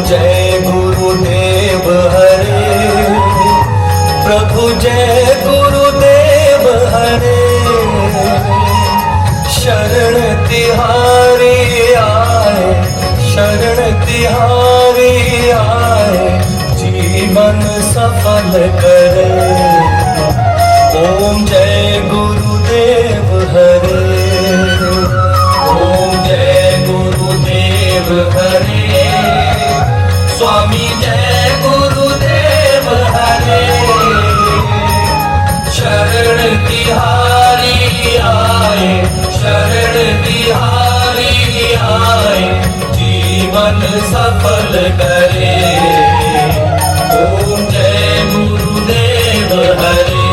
जय गुरुदेव हरे, प्रभु जय गुरुदेव हरे। शरण तिहारी आए, शरण तिहारी आए, जीवन सफल करे। ओम जय गुरुदेव हरे, ओम जय गुरुदेव हरे। स्वामी जय गुरुदेव हरे। शरण तिहारी आए, शरण तिहारी आए, जीवन सफल करे। ओम जय गुरुदेव हरे।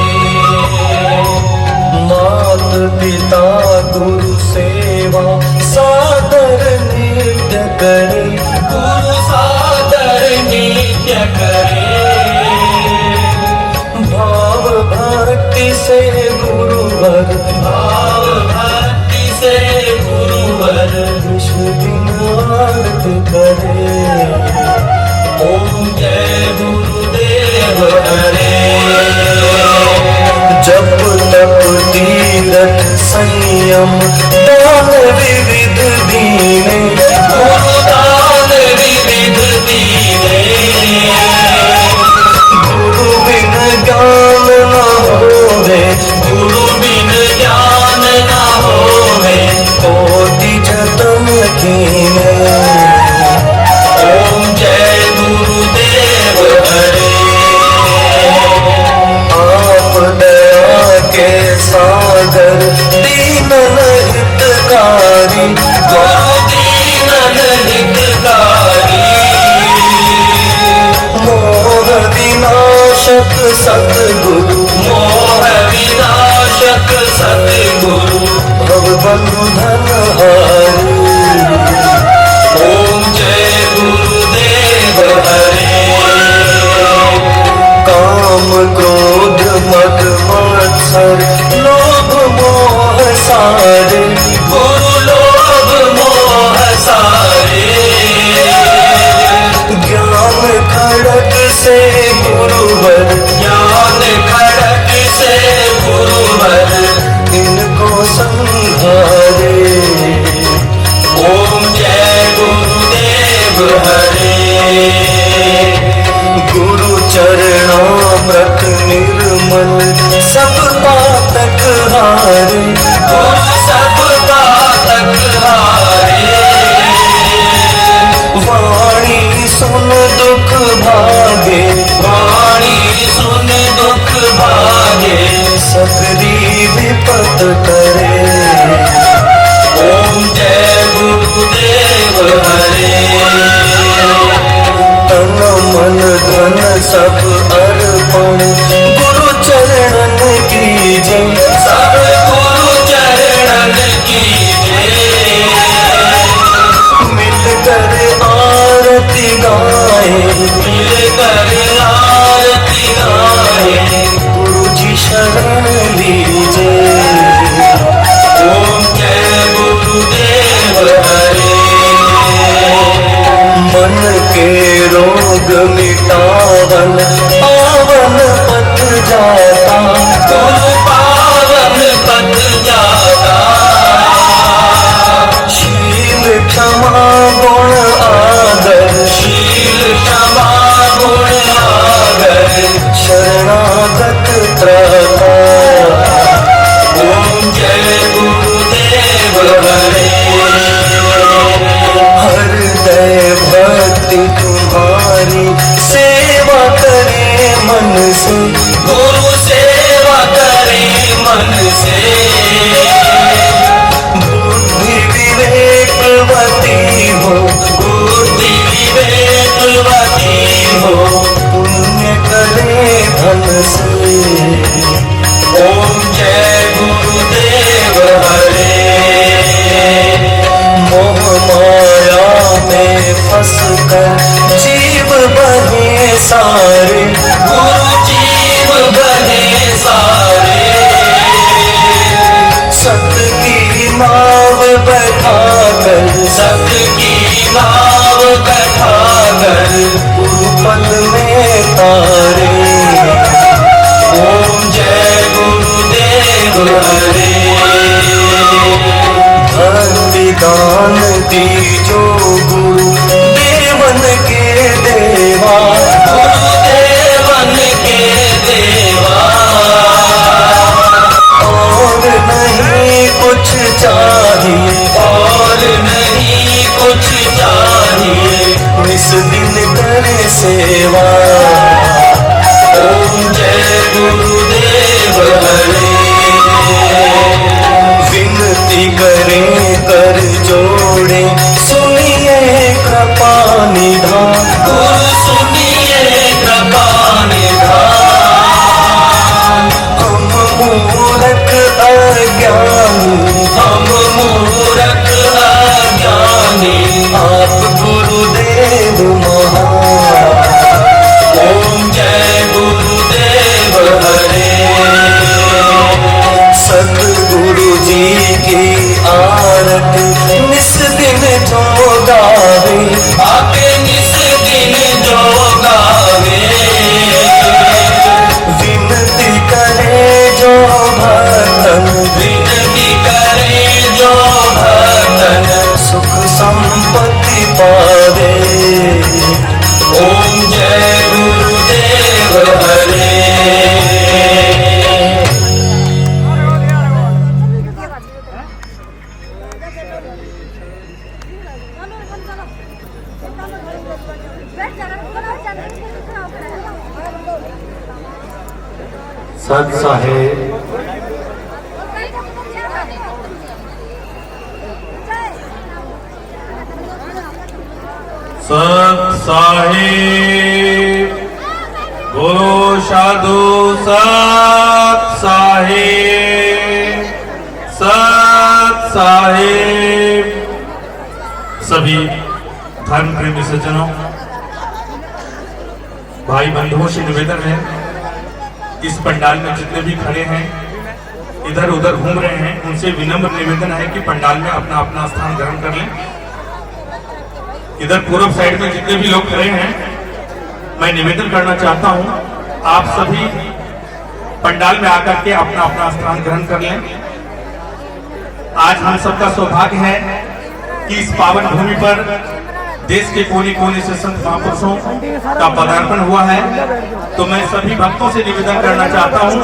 मात पिता गुरु सेवा सादर नित्य करे, गुरु सादर नित्य करे। भाव भक्ति से गुरुवर, भाव भक्ति से गुरुवर, विश्व दिन आरती करे। ओम जय गुरुदेव हरे। जप तप तीरथ संयम दान विविध दीने, गुरु दान विविध दीने। गुरु बिन ज्ञान न होवे, गुरु बिन ज्ञान न होवे, कोटि जतन कीने। ओम जय गुरुदेव हरे। आप दया के सागर दीनन हितकारी, गुरु दीनन हितकारी। मोह विनाशक सतगुरु, मोह विनाशक सतगुरु, भवबंधन हारी। ओम जय गुरुदेव हरे। काम क्रोध मद मत्सर लोभ मोह सारे, गुरु लोभ मोह सारे। ज्ञान खड़ग से गुरुवर, ज्ञान खड़ग से गुरुवर, इनको संहारे। ओम जय गुरुदेव हरे। गुरु चरणामृत निर्मल सब पातक हारे, गुरु सब पातक हारे। वाणी सुन दुख भागे, वाणी सुन दुख भागे, सकरी विपत करे। ओम जय गुरुदेव हरे। तन मन धन सब अर्पण गुरु चरणन कीजे, सब गुरु चरणन कीजे। मिलकर आरती गाए, मिलकर आरती गाए, गुरु जी शरण लीजे। ओम जय गुरुदेव हरे। मन के रोग मिटावन पावन पथ जाता, गुरु पावन पथ जाता। शील क्षमा गुण आदर, शील क्षमा गुण आदर, शरणागत त्रता। ओम जय गुरुदेव हरे। हृदय भक्ति तुम्हारी सेवा करे मन से, गुरु सेवा करे मन से। बुद्धि विवेकवती हो, बुद्धि विवेकवती हो, पुण्य करे धन से। ओम जय गुरुदेव हरे। मोह माया में फंस कर जीव बने सारे, गुरु जीव बने सारे। सत की नाव बैठा कर, सत की नाव बैठा कर, सेवा। ओम जय गुरुदेव हरे। विनती करें कर जोड़े सुनिए कृपा निधान। गुरु सुनिए कृपा निधान। हम मूर्ख अज्ञानी, हम मूर्ख अज्ञानी, आप गुरुदेव महान। ओम जय गुरुदेव हरे। सतगुरु जी की आरती निस दिन जो गावे, आके निस दिन जो गावे। विनती करे जो भक्तन, विनती करे जो भक्तन, सुख संपत्ति पावे। ओम जय गुरुदेव हरे। सत साहेब सत साहिब गुरु साधु सत साहिब सत साहिब। सभी धर्म प्रेमी सज्जनों, भाई बंधुओं से निवेदन है, इस पंडाल में जितने भी खड़े हैं, इधर उधर घूम रहे हैं, उनसे विनम्र निवेदन है कि पंडाल में अपना अपना स्थान ग्रहण कर लें। इधर पूर्व साइड में जितने भी लोग खड़े हैं, मैं निवेदन करना चाहता हूं, आप सभी पंडाल में आकर के अपना अपना स्थान ग्रहण कर लें। आज हम सबका सौभाग्य है कि इस पावन भूमि पर देश के कोने कोने से संत महापुरुषों का पदार्पण हुआ है। तो मैं सभी भक्तों से निवेदन करना चाहता हूं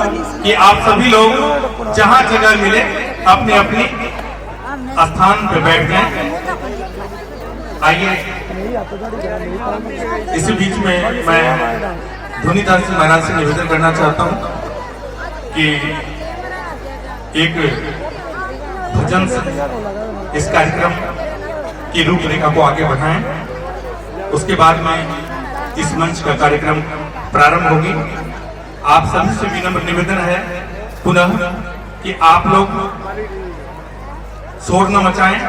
कि आप सभी लोग जहां जगह मिले अपने अपनी स्थान पर बैठ जाएं। आइए, इसी बीच में मैं धुनीदास महाराज से निवेदन करना चाहता हूं कि एक भजन से इस कार्यक्रम की रूपरेखा को आगे बढ़ाएं। उसके बाद में इस मंच का कार्यक्रम प्रारंभ होगी। आप सभी से विनम्र निवेदन है पुनः कि आप लोग शोर न मचाएं,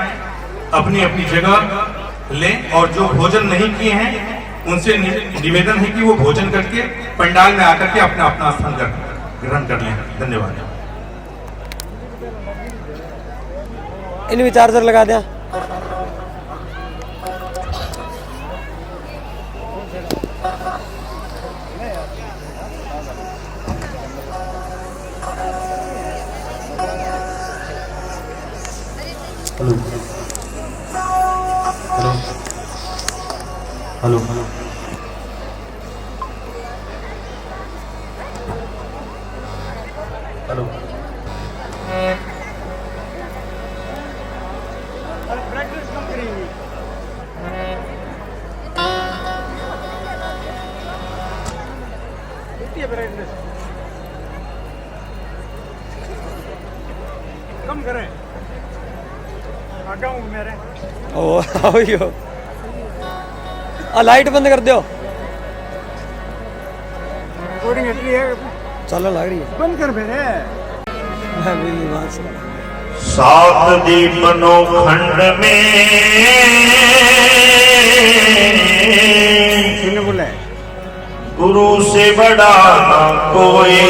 अपनी अपनी जगह लें, और जो भोजन नहीं किए हैं उनसे निवेदन है कि वो भोजन करके पंडाल में आकर के अपना अपना स्थान ग्रहण कर लें। धन्यवाद। इन भी चार्जर लगा दिया। Hello hello hello hello. कम करें आगा हूँ मेरे। ओ आओ यो, लाइट बंद कर दो। रिकॉर्डिंग इतनी है, चलो लग रही है, बंद कर मेरे। मैं भी बात सुना। सात दीपनो खंड में किसने बोला है? गुरु से बड़ा न कोई।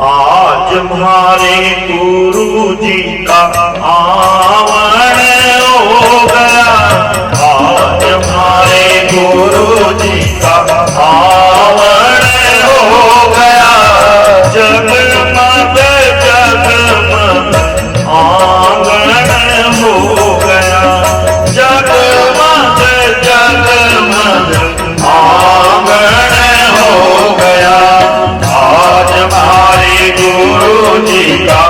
आज हमारे गुरु जी का आवन हो गया। आज हमारे गुरु जी का आवन हो गया। जगमग जगमग आंगन हो गया। जगमग जगमग आंगन हो गया। आज हमारे गुरु जी का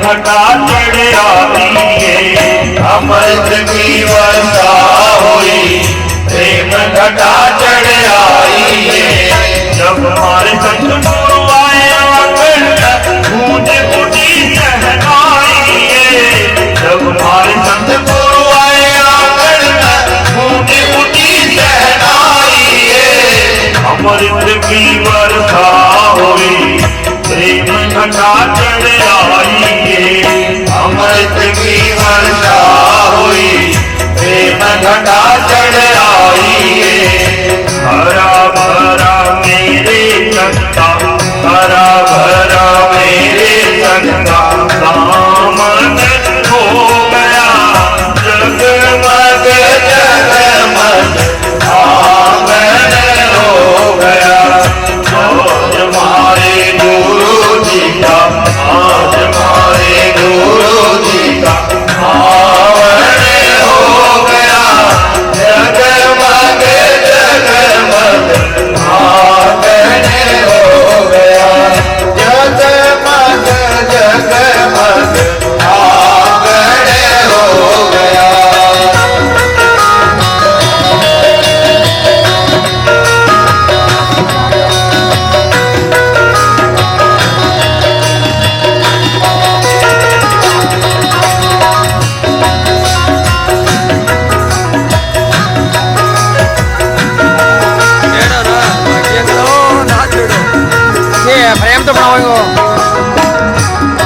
घटा चढ़ आई अमृत की वर्षा हुई प्रेम घटा चढ़ आई जब हमारे संत गुरु आए आंगन गूंज उठी सहनाई जब हमारे संत गुरु आए आंगन गूंज उठी सहनाई अमृत की वर्षा हुई प्रेम घटा चढ़ आई अमृत की वर्षा हुई प्रेम घटा चढ़ आई हरा भरा मेरे संता हरा भरा मेरे संता दामन हो गया जगमग जगमग आंगन हो गया आज हमारे गुरु जी का आज हमारे गुरु जी का आवन हो गया जगमग जगमग आंगन हो गया जगमग जगमग आंगन हो गया छेड़ो ना बाकी करो ना छेड़ो ये प्रेम तो बनाओ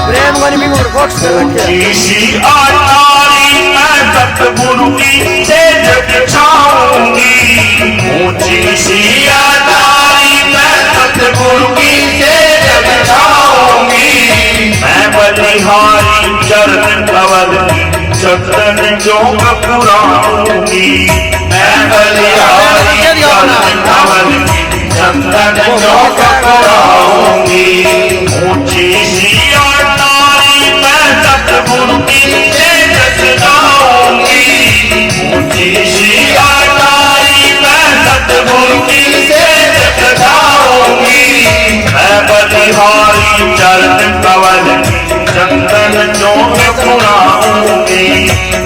प्रेम को नहीं भी बॉक्स कर रखे ईशी अटारी मैं सतगुरु की तेज छाऊंगी ऊंची सी अटारी मैं सतगुरु की तेज छाऊंगी मैं बलिहारी चरण कवल की चंदन चौक पुराऊंगी मैं बलिहारी चरण कवल की चंदन चौक पुराऊंगी ऊंची सी अटारी मैं सतगुरु की तेज सजाऊंगी ऊंची सी अटारी मैं सतगुरु की तेज सजाऊंगी मैं बलिहारी चरण कवल की चंदन चौक पुराऊंगी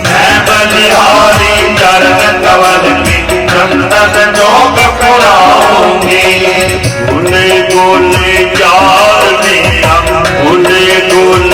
मैं बलिहारी चरण कवल की चंदन चौक पुराऊंगी गोले गोले यार मेरा गोले गोले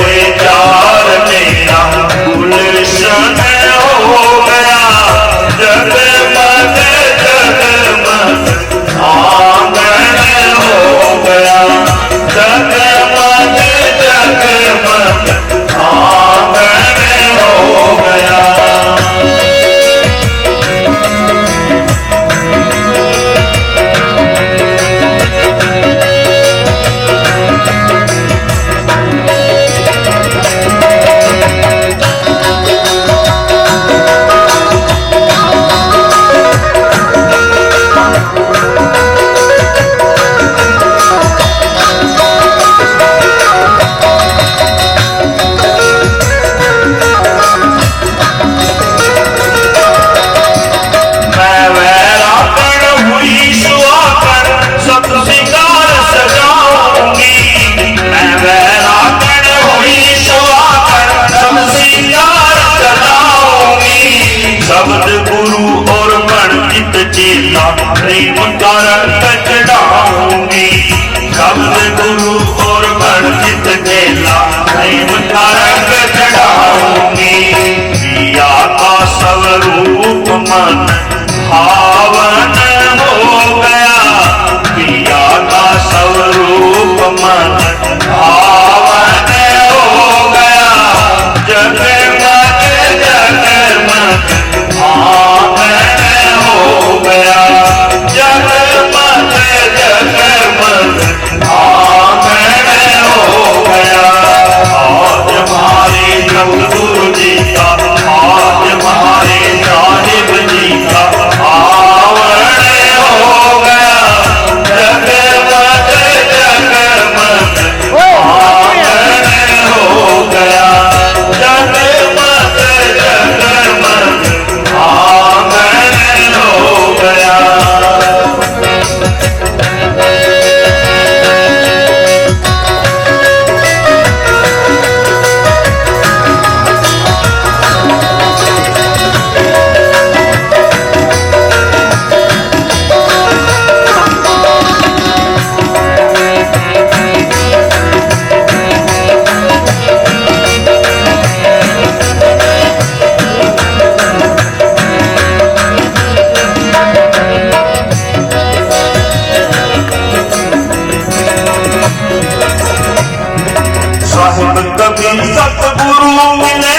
सतगुरु मिले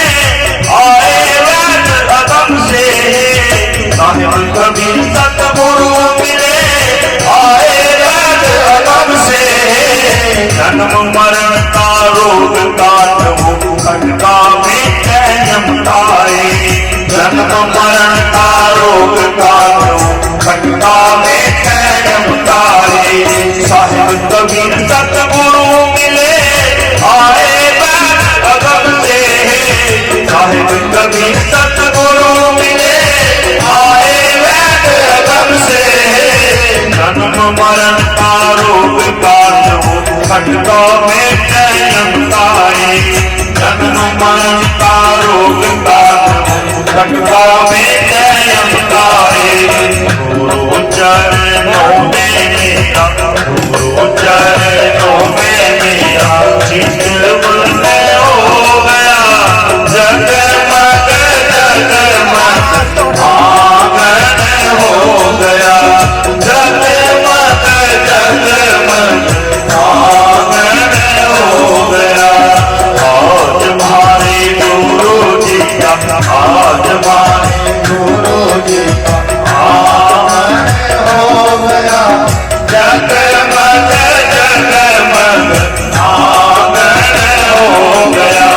आए वैद अगम से साहिब कबीर सतगुरु मिले आए वैद अगम से जन्म मरण का रोग काटो खटका में यमताए जन्म मरण का रोग काटो खटका में यमताए साहिब कबीर सतगुरु मिले आए वैद अगम से साहिब कबीर सतगुरु मिले आए वैद अगम से जन्म मरण का रोग काटो खटका में यमताए जन्म मरण का रोग काटो खटका में यमताए गुरु चरणों में मेरा गुरु चरणों में मेरा चित में हो गया जगमग जगमग आंगन हो गया जगमग जगमग आंगन हो गया आज हमारे गुरु जी का आज हमारे गुरु जी का आंगन हो गया जगमग जगमग आंगन हो गया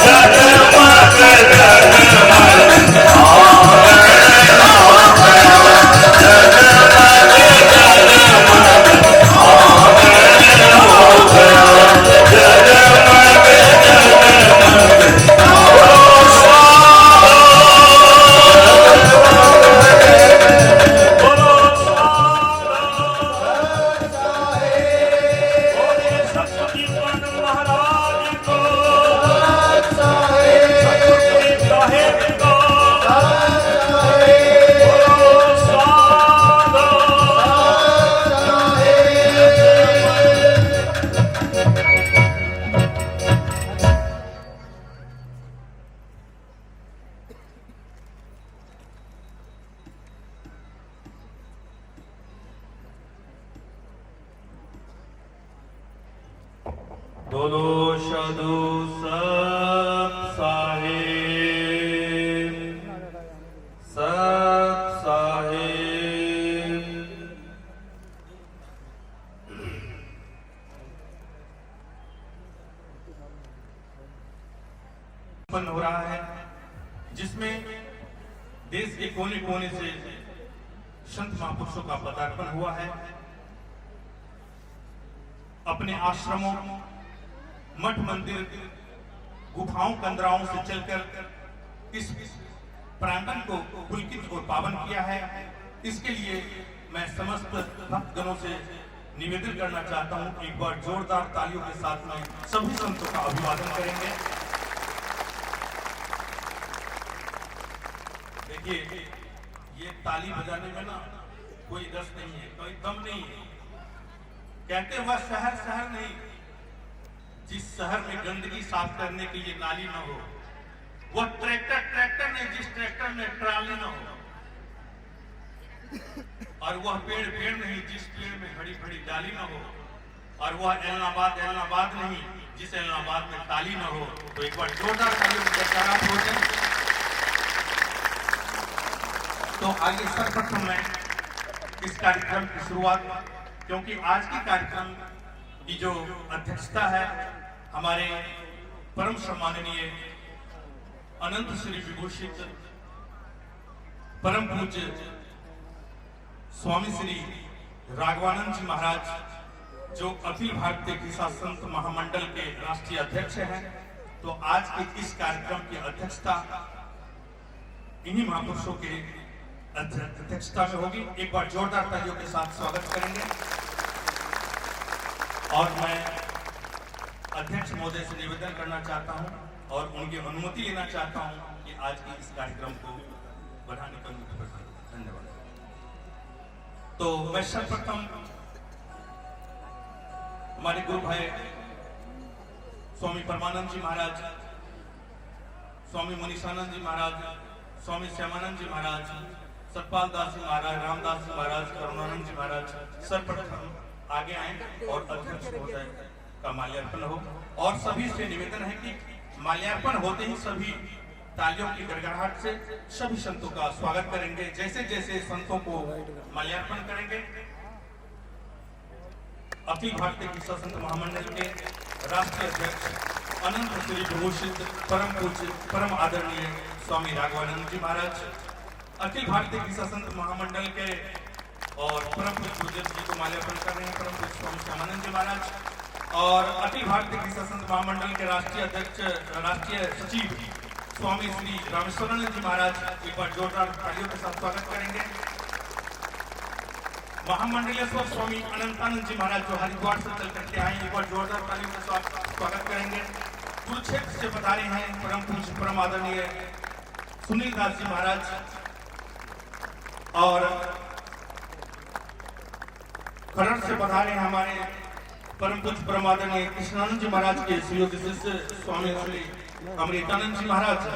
जगमग जगमग आंगन हो गया जगमग जगमग आंगन हो गया जगमग बोलो साधु सत साहिब सत साहिब। उत्पन्न हो रहा है जिसमें देश के कोने कोने से संत महापुरुषों का पदार्पण हुआ है। अपने आश्रमों मठ मंदिर गुफाओं कंदराओं से चलकर इस प्रांगण को पुलकित और पावन किया है। इसके लिए मैं समस्त भक्तगणों से निवेदन करना चाहता हूं, एक बार जोरदार तालियों के साथ में सभी संतों का अभिवादन करेंगे। देखिए, ये ताली बजाने में ना कोई रस नहीं है, कोई दम नहीं है। कहते हुआ शहर शहर नहीं, जिस शहर में गंदगी साफ करने के लिए नाली न हो, वह ट्रैक्टर नहीं, जिस ट्रैक्टर में ट्राली न हो, और वह पेड़ नहीं, जिस पेड़ में बड़ी बड़ी डाली न हो, और वह एलनाबाद नहीं, जिस एलनाबाद में ताली न हो। तो एक बार जोरदार तालियों से जयकारा हो जाए। तो आगे सर्वप्रथम मैं इस कार्यक्रम की शुरुआत, क्योंकि आज की कार्यक्रम की जो अध्यक्षता है हमारे परम सम्माननीय अनंत श्री विभूषित परम पूज्य स्वामी श्री राघवानंद जी महाराज, जो अखिल भारतीय गीसा संत महामंडल के राष्ट्रीय अध्यक्ष हैं। तो आज के इस कार्यक्रम की अध्यक्षता इन्हीं महापुरुषों के अध्यक्षता में होगी। एक बार जोरदार तालियों के साथ स्वागत करेंगे। और मैं अध्यक्ष महोदय से निवेदन करना चाहता हूं और उनकी अनुमति लेना चाहता हूं कि आज के इस कार्यक्रम को बढ़ाने का मुख्य प्रधान। धन्यवाद। तो मैं सर्वप्रथम हमारे गुरु भाई स्वामी परमानंद जी महाराज, स्वामी मुनीशानंद जी महाराज, स्वामी श्यामानंद जी महाराज, सतपाल दास जी महाराज, रामदास जी महाराज, करुणानंद जी महाराज सर्वप्रथम आगे आए और अध्यक्ष महोदय का माल्यार्पण हो। और सभी से निवेदन है कि माल्यार्पण होते ही सभी तालियों की गड़गड़ाहट से सभी संतों का स्वागत करेंगे। जैसे जैसे संतों को माल्यार्पण करेंगे, अखिल भारतीय कृष्ण संत महामंडल के राष्ट्रीय अध्यक्ष अनंत श्री विभूषित परम पूज्य परम आदरणीय स्वामी राघवानंद जी महाराज, अखिल भारतीय कृष्ण संत महामंडल के और परम पूज्य जी को माल्यार्पण कर रहे हैं परम पूज्य स्वामी श्यामानंद जी महाराज, और अखिल भारतीय कृष्ण संत महामंडल के राष्ट्रीय अध्यक्ष राष्ट्रीय सचिव स्वामी श्री रामेश्वरानंद जी महाराज एक बार जोरदार तालियों के साथ स्वागत करेंगे। महामंडलेश्वर स्वामी अनंतानंद जी महाराज जो हरिद्वार से चल करके आए, एक बार जोरदार तालियों के साथ स्वागत करेंगे। कुरुक्षेत्र से पधारे हैं परम पूज्य परम आदरणीय सुनील दास जी महाराज, और खरड़ से पधारे हैं हमारे परम पूज्य परम आदरणीय कृष्णानंद जी महाराज के सुयोग्य शिष्य स्वामी श्री अमृतानंद जी महाराज,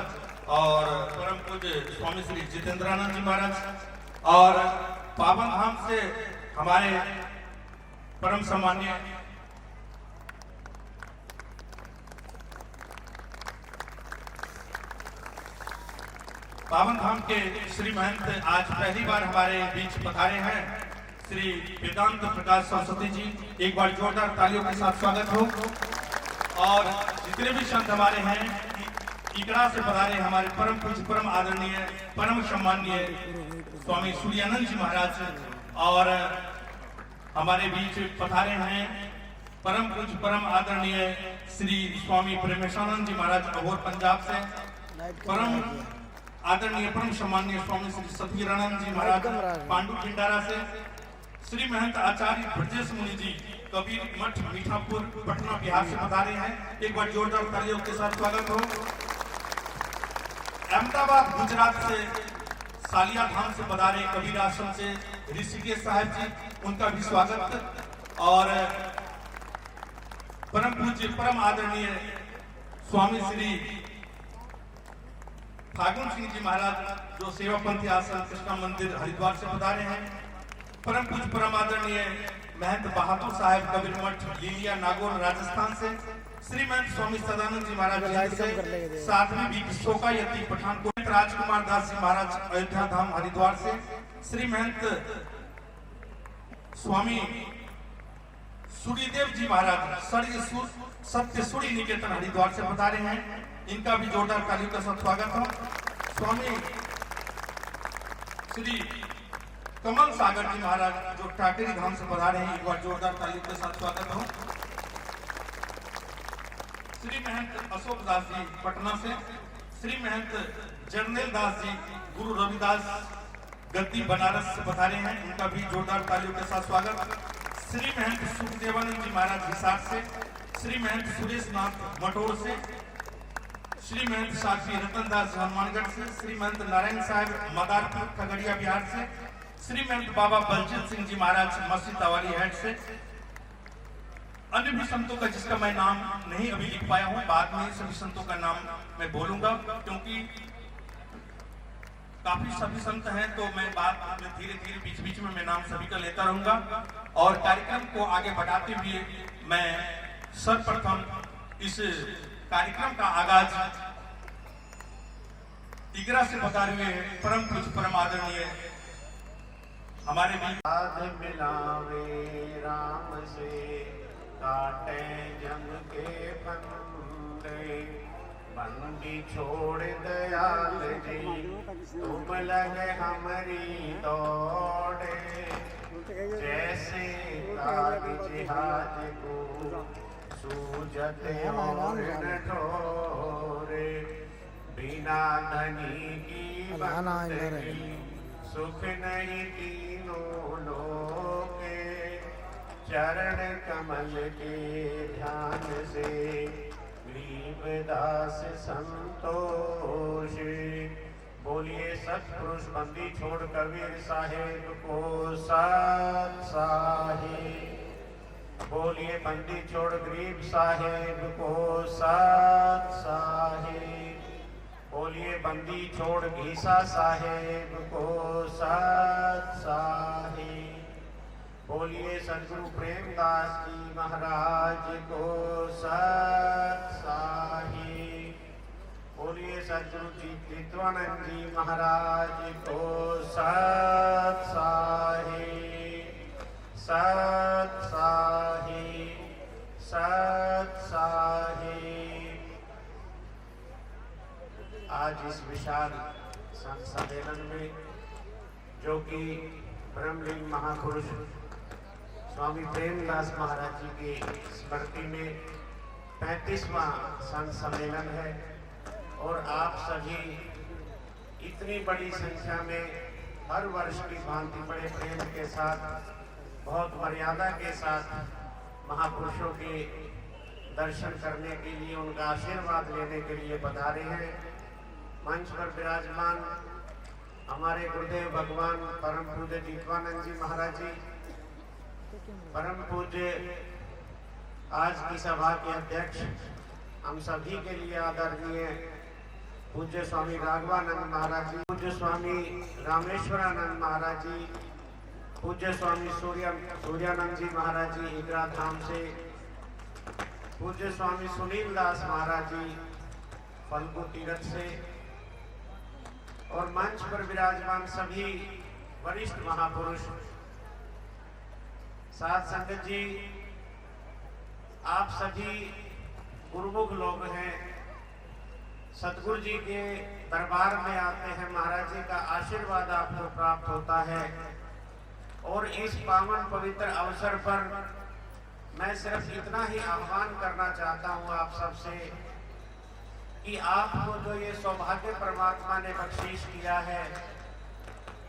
और परम पूज्य स्वामी श्री जितेंद्रानंद जी महाराज, और पावन धाम से हमारे परम सम्मान्य पावन धाम के श्री महंत आज पहली बार हमारे बीच पधारे हैं श्री वेदांत प्रकाश सरस्वती जी, एक बार जोरदार तालियों के साथ स्वागत हो। और जितने भी संत हमारे हैं इकड़ा से पधारे हमारे परम पूज्य परम आदरणीय परम सम्माननीय स्वामी सूर्यानंद जी महाराज, और हमारे बीच पधारे हैं परम पूज्य परम आदरणीय श्री स्वामी प्रेमेशानंद जी महाराज अबोहर पंजाब से, परम आदरणीय परम सम्माननीय स्वामी श्री सतवीरानंद जी महाराज पांडु खिंडारा से, श्री महंत आचार्य ब्रजेश मुनि जी कबीर मठ मीठापुर पटना बिहार से पधारे हैं, एक बार जोरदार तालियों के साथ स्वागत हो। अहमदाबाद गुजरात से सालिया धाम से पधारे कबीर आश्रम से ऋषिकेश साहब जी, उनका भी स्वागत। और परम पूज्य परम आदरणीय स्वामी श्री फागुन सिंह जी महाराज जो सेवापंथी आश्रम कृष्णा मंदिर हरिद्वार से पधारे हैं, परम पूज्य परम आदरणीय महंत बहादुर साहब कबीर मठ लीलिया नागौर राजस्थान से, श्री महंत स्वामी सदानंद जी महाराज से, सातवीं भी शोकायती पठानकोट राजकुमार दास जी महाराज अयोध्या धाम हरिद्वार से, श्री महंत स्वामी सूर्यदेव जी महाराज सत्य सूर्य निकेतन हरिद्वार से पधारे हैं, इनका भी जोरदार तालियों का स्वागत हो। स्वामी श्री कमल सागर जी महाराज जो टाटेरी धाम से पधारे हैं, एक बार जोरदार तालियों के साथ स्वागत हो। श्री महंत अशोक दास जी पटना से, श्री महंत जर्नेल दास जी गुरु रविदास गद्दी बनारस से पधारे हैं, इनका भी जोरदार तालियों के साथ स्वागत। श्री महंत सुखदेवानंद जी महाराज हिसार से, श्री महंत सुरेश नाथ मटोर से, श्री महंत साक्षी रतन दास हनुमानगढ़ से, श्री महंत नारायण साहब मदारपुर खगड़िया बिहार से, श्री महंत बाबा बलजीत सिंह जी महाराज मस्जिद तवाली हेड से, अन्य भी संतों का जिसका मैं नाम नहीं अभी लिख पाया हूं, बाद में सभी संतों का नाम मैं बोलूंगा, क्योंकि काफी सभी संत हैं तो मैं बाद में धीरे धीरे बीच बीच में मैं नाम सभी का लेता रहूंगा। और कार्यक्रम को आगे बढ़ाते हुए मैं सर्वप्रथम इस कार्यक्रम का आगाज इगरा से पधारे हुए परम पूज्य परम आदरणीय हमारे साध मिलावे राम से काटे जंग के बंदे, बंदी छोड़ दयाल जी तुम लगे हमारी दौड़े, जैसे काग जिहाद को सूझत और न ठोरे, बिना धनी की बंदगी सुख नहीं तीनों लोके, चरण कमल के ध्यान से गरीबदास संतोष। बोलिए सतपुरुष बंदी छोड़ कबीर साहेब को साथ साहेब, बोलिए बंदी छोड़ गरीब साहेब को साथ साहेब, बोलिए बंदी छोड़ घीसा साहेब को साथ साहेब। बोलिए सदगुरु प्रेमदास जी महाराज को सत साहिब। बोलिए सदगुरु जी चित्तवानंद जी महाराज को सत साहिब। सत साहिब। सत साहिब। आज इस विशाल संत सम्मेलन में जो कि ब्रह्मलीन महापुरुष स्वामी प्रेमदास महाराज जी की स्मृति में 35वां संत सम्मेलन है और आप सभी इतनी बड़ी संख्या में हर वर्ष की भांति बड़े प्रेम के साथ बहुत मर्यादा के साथ महापुरुषों के दर्शन करने के लिए उनका आशीर्वाद लेने के लिए पधारे हैं। मंच पर विराजमान हमारे गुरुदेव भगवान परम पूज्य चित्तवानंद जी महाराज जी, परम पूज्य आज की सभा के अध्यक्ष, हम सभी के लिए आदरणीय पूज्य स्वामी राघवानंद महाराज जी, पूज्य स्वामी रामेश्वरानंद महाराज जी, पूज्य स्वामी सूर्यानंद जी महाराज जी इगरा धाम से, पूज्य स्वामी सुनील दास महाराज जी फल्गु तीरथ से, और मंच पर विराजमान सभी वरिष्ठ महापुरुष, साथ संगत जी, आप सभी गुरुमुख लोग हैं। सतगुरु जी के दरबार में आते हैं, महाराज जी का आशीर्वाद आपको प्राप्त होता है। और इस पावन पवित्र अवसर पर मैं सिर्फ इतना ही आह्वान करना चाहता हूँ आप सबसे कि आपको जो ये सौभाग्य परमात्मा ने बख्शीश किया है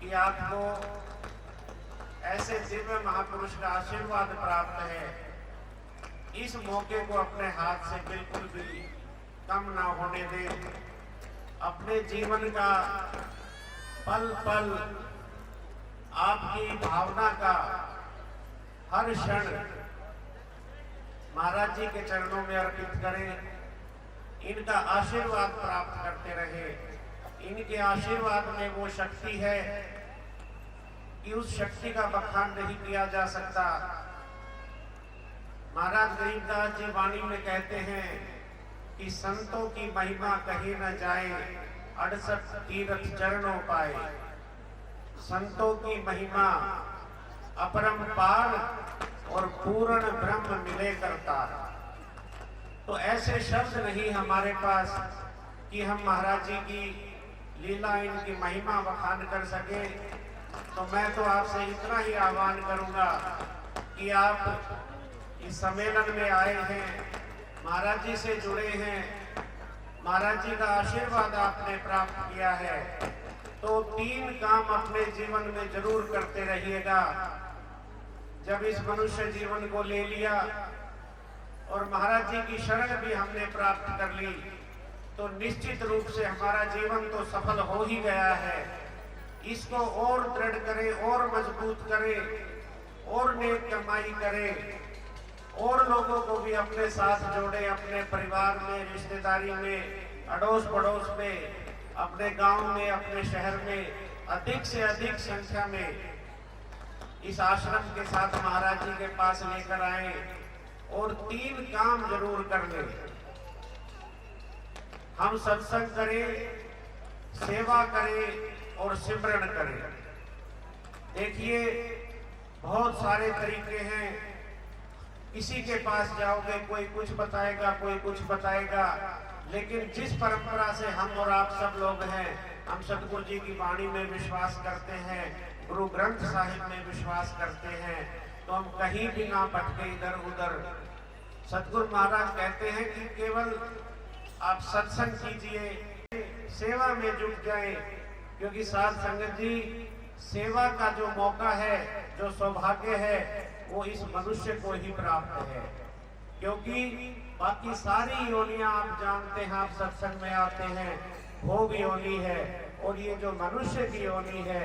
कि आपको ऐसे दिव्य महापुरुष का आशीर्वाद प्राप्त है, इस मौके को अपने हाथ से बिल्कुल भी कम ना होने दें। अपने जीवन का पल पल आपकी भावना का हर क्षण महाराज जी के चरणों में अर्पित करें, इनका आशीर्वाद प्राप्त करते रहे। इनके आशीर्वाद में वो शक्ति है कि उस शक्ति का बखान नहीं किया जा सकता। महाराज गरीबदास जी वाणी में कहते हैं कि संतों की महिमा कही न जाए, 68 तीर्थ चरणों पाए। संतों की महिमा अपरंपार और पूर्ण ब्रह्म मिले करता। तो ऐसे शब्द नहीं हमारे पास कि हम महाराज जी की लीला, इनकी महिमा बखान कर सके। तो मैं तो आपसे इतना ही आह्वान करूंगा कि आप इस सम्मेलन में आए हैं, महाराज जी से जुड़े हैं, महाराज जी का आशीर्वाद आपने प्राप्त किया है, तो 3 काम अपने जीवन में जरूर करते रहिएगा। जब इस मनुष्य जीवन को ले लिया और महाराज जी की शरण भी हमने प्राप्त कर ली, तो निश्चित रूप से हमारा जीवन तो सफल हो ही गया है। इसको और दृढ़ करें, और मजबूत करें, और नेक कमाई करें, और लोगों को भी अपने साथ जोड़े, अपने परिवार में, रिश्तेदारी में, अड़ोस पड़ोस में, अपने गांव में, अपने शहर में अधिक से अधिक संख्या में इस आश्रम के साथ महाराज जी के पास लेकर आए और 3 काम जरूर कर ले। हम सत्संग करें, सेवा करें और सिमरन करें। देखिए बहुत सारे तरीके हैं, किसी के पास जाओगे कोई कुछ बताएगा, कोई कुछ बताएगा, लेकिन जिस परंपरा से हम और आप सब लोग हैं, हम सतगुरु जी की वाणी में विश्वास करते हैं, गुरु ग्रंथ साहिब में विश्वास करते हैं, तो हम कहीं भी ना भटके इधर उधर। सतगुरु महाराज कहते हैं कि केवल आप सत्संग कीजिए, सेवा में जुट जाएं, क्योंकि साध संगत जी सेवा का जो मौका है, जो सौभाग्य है, वो इस मनुष्य को ही प्राप्त है। क्योंकि बाकी सारी योनियां आप जानते हैं, आप सत्संग में आते हैं, भोग योनि है, और ये जो मनुष्य की योनि है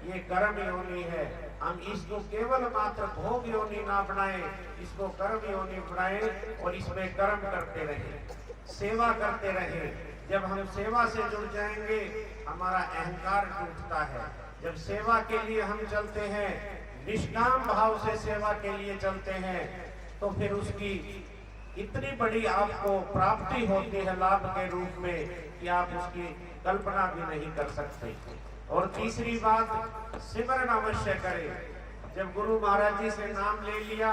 ये कर्म योनि है। हम इसको केवल मात्र भोग योनि ना बनाएं, इसको कर्म योनि बनाएं और इसमें कर्म करते रहें, सेवा करते रहें। जब हम सेवा से जुड़ जाएंगे हमारा अहंकार टूटता है। जब सेवा के लिए हम चलते हैं, निष्काम भाव से सेवा के लिए चलते हैं तो फिर उसकी इतनी बड़ी आपको प्राप्ति होती है लाभ के रूप में कि आप उसकी कल्पना भी नहीं कर सकते। और तीसरी बात, सिमरन अवश्य करें। जब गुरु महाराज जी से नाम ले लिया,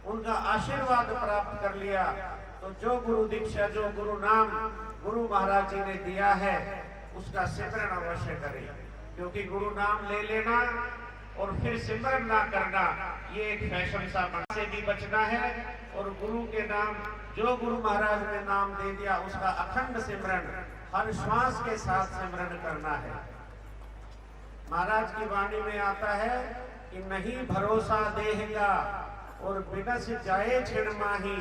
उनका आशीर्वाद प्राप्त कर लिया, तो जो गुरु दीक्षा, जो गुरु नाम गुरु महाराज जी ने दिया है उसका सिमरन अवश्य करें। क्योंकि गुरु नाम ले लेना और फिर सिमरन ना करना ये एक फैशन सा से भी बचना है। और गुरु के नाम, जो गुरु महाराज ने नाम दे दिया उसका अखंड सिमरन हर श्वास के साथ सिमरन करना है। महाराज की वाणी में आता है कि नहीं भरोसा देह का और बिनस जाए छिड़ माही।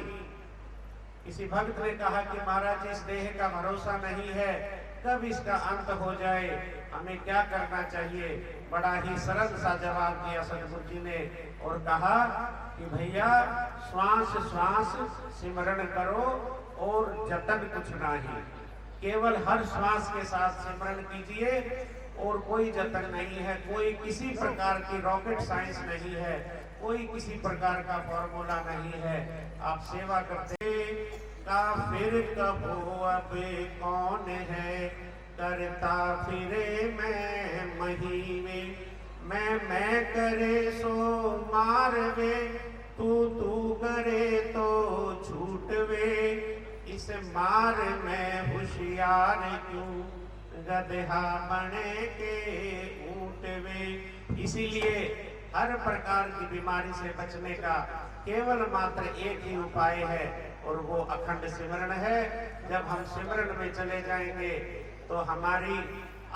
किसी भक्त ने कहा कि महाराज इस देह का भरोसा नहीं है, कब इसका अंत हो जाए, हमें क्या करना चाहिए। बड़ा ही सरल सा जवाब दिया सदगुरु जी ने और कहा कि भैया श्वास श्वास सिमरन करो और जतन कुछ नहीं। केवल हर श्वास के साथ सिमरन कीजिए और कोई जतन नहीं है, कोई किसी प्रकार की रॉकेट साइंस नहीं है, कोई किसी प्रकार का फॉर्मूला नहीं है। आप सेवा करते का फिर कब अब कौन है, करता फिरे मैं महीने, मैं करे सो मारवे, तू करे तो छूटवे, इस मार में होशियार क्यों, गदहा बने के ऊँटवे। इसीलिए हर प्रकार की बीमारी से बचने का केवल मात्र एक ही उपाय है और वो अखंड सिमरन है। जब हम सिमरन में चले जाएंगे तो हमारी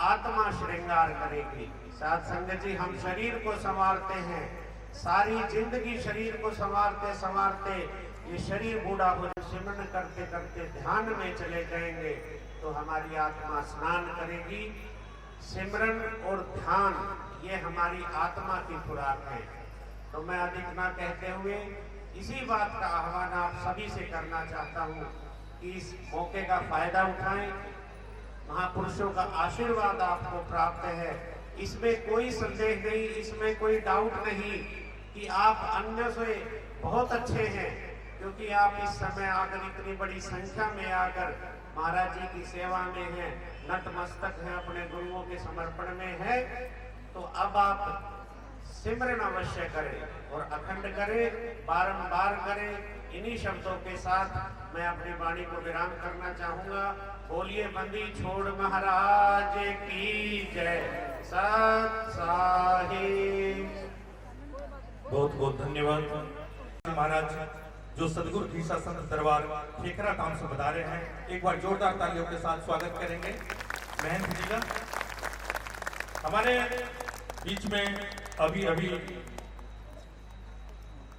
आत्मा श्रृंगार करेगी। साथ संगत जी, हम शरीर को संवारते हैं, सारी जिंदगी शरीर को संवारते संवारते ये शरीर बूढ़ा हो जाए। सिमरन करते करते ध्यान में चले जाएंगे तो हमारी आत्मा स्नान करेगी। सिमरन और ध्यान ये हमारी आत्मा की खुराक है। तो मैं अधिक ना कहते हुए इसी बात का आह्वान आप सभी से करना चाहता हूँ कि इस मौके का फायदा उठाएं। महापुरुषों का आशीर्वाद आपको प्राप्त है, इसमें कोई संदेह नहीं, इसमें कोई डाउट नहीं कि आप अन्य से बहुत अच्छे हैं। क्योंकि आप इस समय आकर इतनी बड़ी संख्या में आकर महाराज जी की सेवा में हैं, नतमस्तक हैं, अपने गुरुओं के समर्पण में है, तो अब आप सिमरन अवश्य करें और अखंड करें, बारंबार करें। इन्हीं शब्दों के साथ मैं अपनी वाणी को विराम करना चाहूंगा। बोलिए बंदी छोड़ महाराज की जय। सत साहिब। बहुत बहुत धन्यवाद महाराज, जो सदगुरु दीक्षा संत दरबार ठेकरा काम से बता रहे हैं। एक बार जोरदार तालियों के साथ स्वागत करेंगे महंत जी का। हमारे बीच में अभी अभी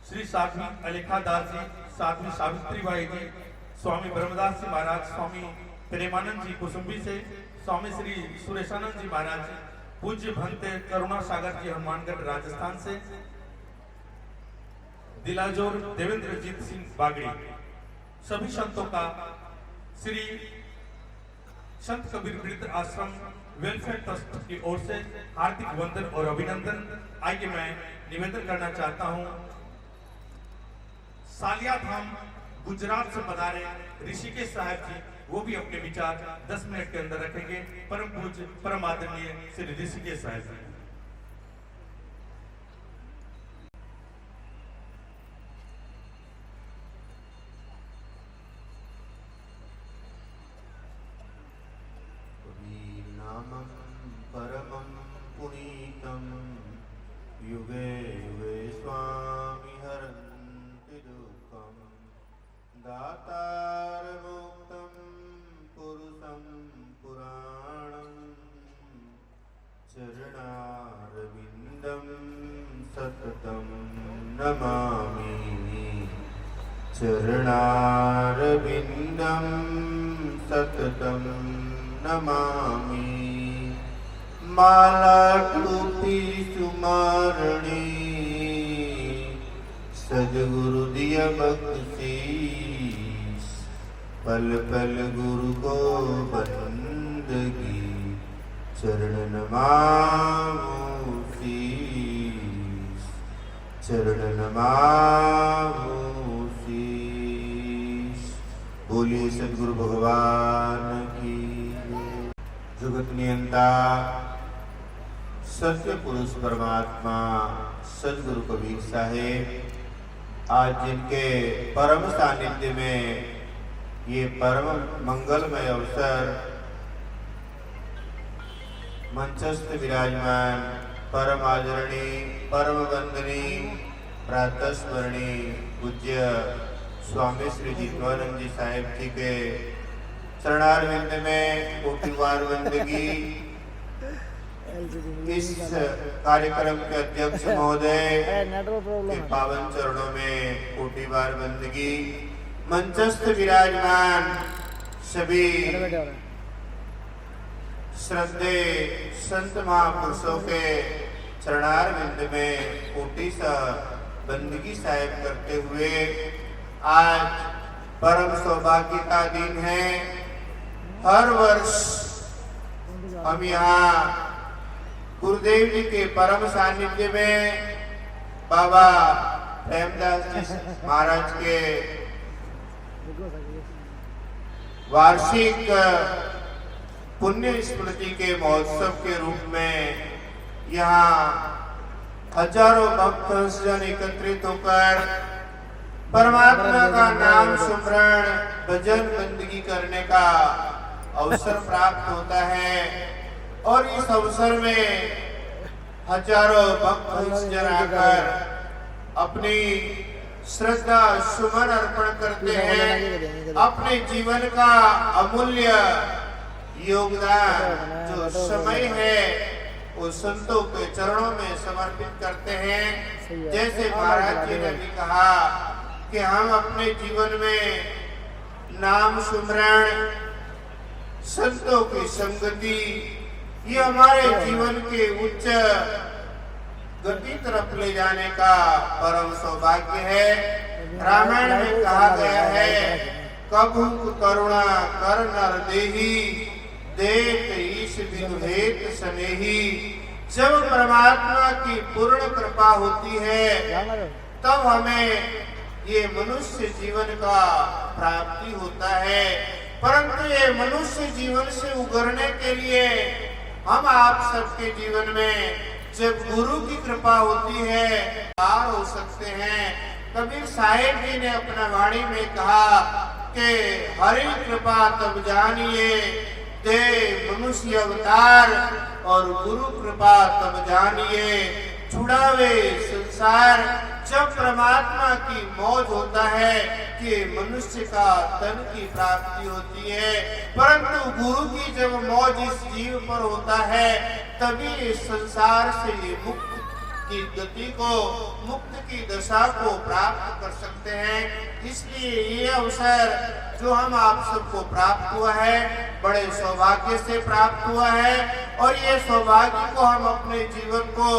श्री साध्वी अलेखा दास जी, साध्वी सावित्री बाई जी, स्वामी ब्रह्मदास जी महाराज, स्वामी प्रेमानंद जी कुसुम्बी से, स्वामी श्री सुरेशानंद जी महाराज, पूज्य भंते करुणा सागर जी हनुमानगढ़ राजस्थान से, दिलाजोर देवेंद्रजीत सिंह बागड़ी, सभी संतों का श्री संत कबीर वृद्ध आश्रम वेलफेयर ट्रस्ट की ओर से हार्दिक वंदन और अभिनंदन। आइए मैं निवेदन करना चाहता हूं, सालिया धाम गुजरात से पधारे ऋषिकेश साहब जी, वो भी अपने विचार 10 मिनट के अंदर रखेंगे। परम पूज्य परम आदरणीय श्री ऋषिकेश साहब जी। परमं पुनीतं युगे युगे स्वामी हरन्ति दुःखं, दातारमुक्तं पुरुषं पुराणं, चरणारविन्दं सततं नमामि, चरणारविन्दं सततं नमामि। माला टूटी सुमारणी, सदगुरु दिया बख्शीश, पल पल गुरु को बंदगी, चरण नमामि शीश। चरण नमामि शीश। बोलिए सद्गुरु भगवान की जय। जगत नियंता सत्य पुरुष परमात्मा सद्गुरु कबीर साहेब आज जिनके परम सानिध्य में ये परम मंगलमय अवसर मंचस्थ विराजमान परम आदरणीय परम वंदनीय प्रातः स्मरणीय पूज्य स्वामी श्री जितवानंद जी साहेब जी के चरणारविंद में कोटिवार वंदगी। इस कार्यक्रम के अध्यक्ष महोदय के पावन चरणों में कोटिवार वंदगी। मंचस्थ विराजमान सभी श्रद्धे संत महापुरुषों के चरणारविंद में कोटि सा बंदगी साहिब करते हुए आज परम सौभाग्य का दिन है। हर वर्ष हम यहाँ गुरुदेव जी के परम सानिध्य में बाबा प्रेमदास जी महाराज के वार्षिक पुण्य स्मृति के महोत्सव के रूप में यहाँ हजारों भक्त जन एकत्रित होकर परमात्मा का नाम सुमरण भजन बंदगी करने का अवसर प्राप्त होता है। और इस अवसर में हजारों भक्त जन आकर अपनी श्रद्धा सुमन अर्पण करते हैं। अपने जीवन का अमूल्य योगदान जो समय है वो संतों के चरणों में समर्पित करते हैं। जैसे महाराज जी ने भी कहा कि हम अपने जीवन में नाम सुमरण संतों की संगति ये हमारे जीवन के उच्च गति तरफ ले जाने का परम सौभाग्य है। रामायण में कहा गया है कबहु करुणा कर नर देही देत ईश बिनु हेत स्नेही। जब परमात्मा की पूर्ण कृपा होती है तब हमें ये मनुष्य जीवन का प्राप्ति होता है। परंतु ये मनुष्य जीवन से उगरने के लिए हम आप सबके जीवन में जब गुरु की कृपा होती है पार हो सकते हैं। कबीर साहेब जी ने अपना वाणी में कहा कि हरि कृपा तब जानिए दे मनुष्य अवतार और गुरु कृपा तब जानिए छुड़ावे संसार। जब परमात्मा की मौज होता है कि मनुष्य का तन की प्राप्ति होती है, परंतु गुरु की जब मौज इस जीव पर होता है तभी इस संसार से ये मुक्त की गति को मुक्त की दशा को प्राप्त कर सकते हैं। इसलिए ये अवसर जो हम आप सबको प्राप्त हुआ है बड़े सौभाग्य से प्राप्त हुआ है। और ये सौभाग्य को हम अपने जीवन को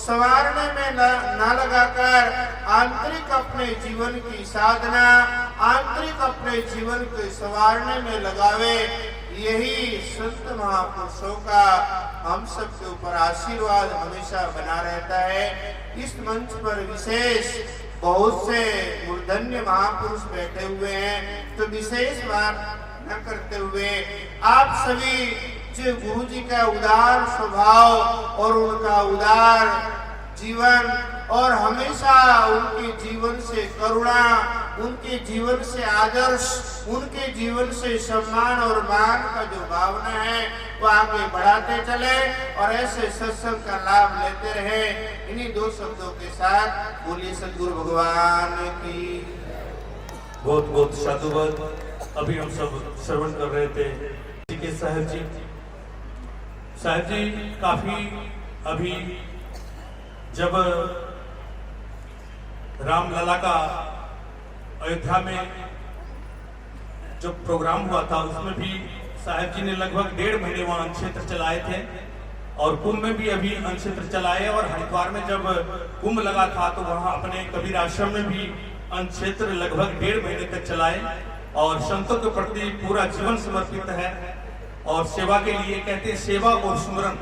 संवारने में न लगाकर आंतरिक अपने जीवन की साधना आंतरिक अपने जीवन को संवारने में लगावे। यही संत महापुरुषों का हम सब के ऊपर आशीर्वाद हमेशा बना रहता है। इस मंच पर विशेष बहुत से मूर्धन्य महापुरुष बैठे हुए हैं, तो विशेष बात न करते हुए आप सभी जो गुरु जी का उदार स्वभाव और उनका उदार जीवन और हमेशा उनके जीवन से करुणा उनके जीवन से आदर्श उनके जीवन से सम्मान और मान का जो भावना है वो आगे बढ़ाते चले और ऐसे सत्संग का लाभ लेते रहे। इन्हीं दो शब्दों के साथ बोलिए सद्गुरु भगवान की बहुत बहुत साधुवाद। अभी हम सब श्रवण कर रहे थे के साहेब जी काफी अभी जब रामलला का अयोध्या में जो प्रोग्राम हुआ था उसमें भी साहेब जी ने लगभग 1.5 महीने वहां क्षेत्र चलाए थे और कुंभ में भी अभी क्षेत्र चलाए और हरिद्वार में जब कुंभ लगा था तो वहां अपने कबीर आश्रम में भी क्षेत्र लगभग 1.5 महीने तक चलाए और संतों के प्रति पूरा जीवन समर्पित है। और सेवा के लिए कहते हैं सेवा और सुमरन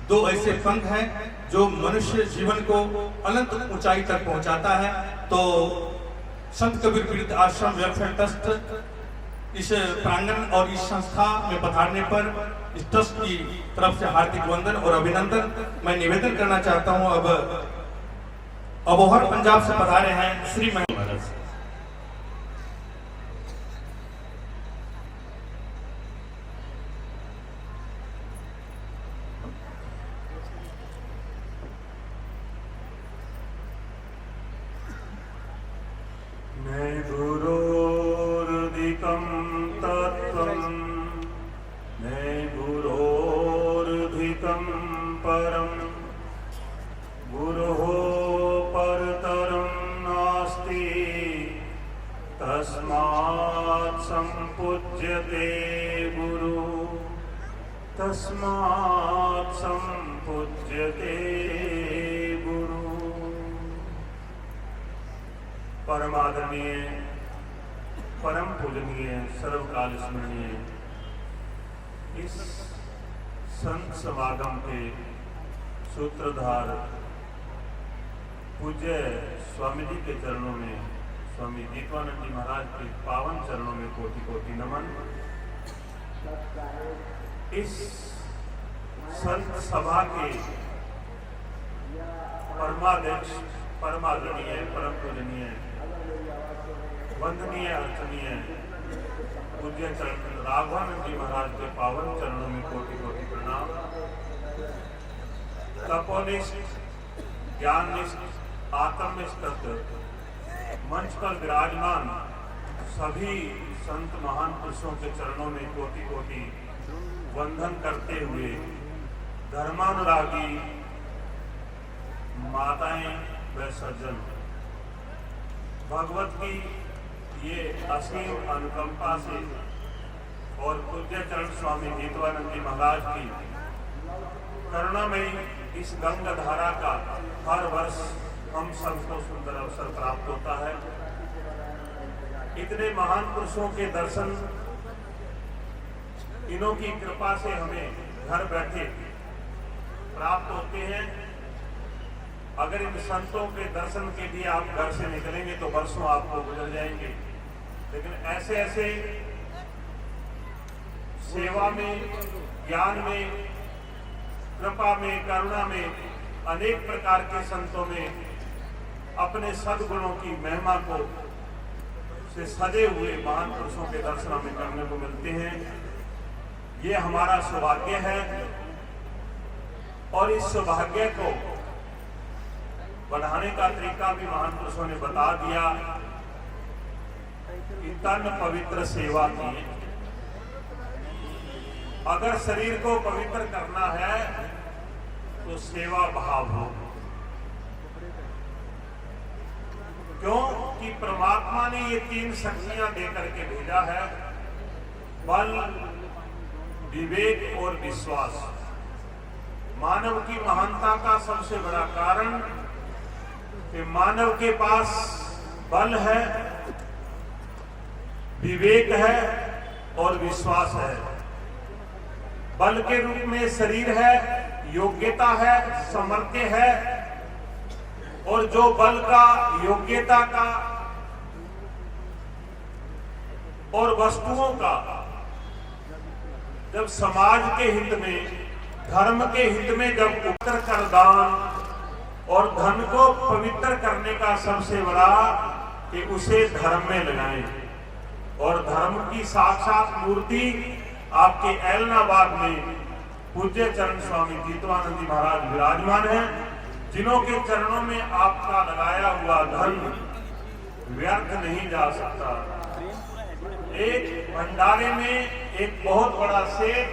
दो ऐसे पंख हैं जो मनुष्य जीवन को अनंत ऊंचाई तक पहुंचाता है। तो संत कबीर पीड़ित आश्रम वेलफेयर ट्रस्ट इस प्रांगण और इस संस्था में पधारने पर इस ट्रस्ट की तरफ से हार्दिक वंदन और अभिनंदन। मैं निवेदन करना चाहता हूं, अब अबोहर पंजाब से पधारे हैं श्री महाराज। नैगुरोर्धिकं तत्त्वं नैगुरोर्धिकं परं गुरोः परतरं नास्ति तस्मात् सम्पूज्यते गुरु तस्मात् सम्पूज्यते गुरु। परमादरणीय परम पूजनीय सर्वकाल स्मरणीय इस संत समागम के सूत्रधार पूज्य स्वामी जी के चरणों में, स्वामी जीतवानंद जी महाराज के पावन चरणों में कोटि कोटि नमन। इस संत सभा के परमाध्यक्ष परमादरणीय परम पूजनीय वंदनीय अर्चनीय पूज्य चरण राघवानंद जी महाराज के पावन चरणों में कोटि कोटि प्रणाम। तपोनिष्ठ ज्ञाननिष्ठ आत्मनिष्ठ मंच पर विराजमान सभी संत महान पुरुषों के चरणों में कोटि कोटि वंदन करते हुए धर्मानुरागी माताएं व सज्जन, भगवत की ये असीम अनुकंपा से और पूज्य चरण स्वामी जीतवानंद जी महाराज की करुणामयी इस गंगा धारा का हर वर्ष हम सबको सुंदर अवसर प्राप्त होता है। इतने महान पुरुषों के दर्शन इन्हों की कृपा से हमें घर बैठे प्राप्त होते हैं। अगर इन संतों के दर्शन के लिए आप घर से निकलेंगे तो वर्षों आपको गुजर जाएंगे, लेकिन ऐसे ऐसे सेवा में, ज्ञान में, कृपा में, करुणा में अनेक प्रकार के संतों में अपने सद्गुणों की महिमा को से सजे हुए महान पुरुषों के दर्शन हमें करने को मिलते हैं। ये हमारा सौभाग्य है और इस सौभाग्य को बढ़ाने का तरीका भी महान पुरुषों ने बता दिया कि तन पवित्र सेवा की। अगर शरीर को पवित्र करना है तो सेवा भाव हो। क्यों कि परमात्मा ने ये तीन शक्तियां देकर के भेजा है, बल, विवेक और विश्वास। मानव की महानता का सबसे बड़ा कारण कि मानव के पास बल है, विवेक है और विश्वास है। बल के रूप में शरीर है, योग्यता है, सामर्थ्य है, और जो बल का, योग्यता का और वस्तुओं का जब समाज के हित में, धर्म के हित में जब उत्तर कर दान और धन को पवित्र करने का सबसे बड़ा कि उसे धर्म में लगाएं। और धर्म की साक्षात मूर्ति आपके ऐलनाबाद में पूज्य चरण स्वामी जीतवानंद जी महाराज विराजमान हैं, जिन्हों के चरणों में आपका लगाया हुआ धन व्यर्थ नहीं जा सकता। एक भंडारे में एक बहुत बड़ा सेठ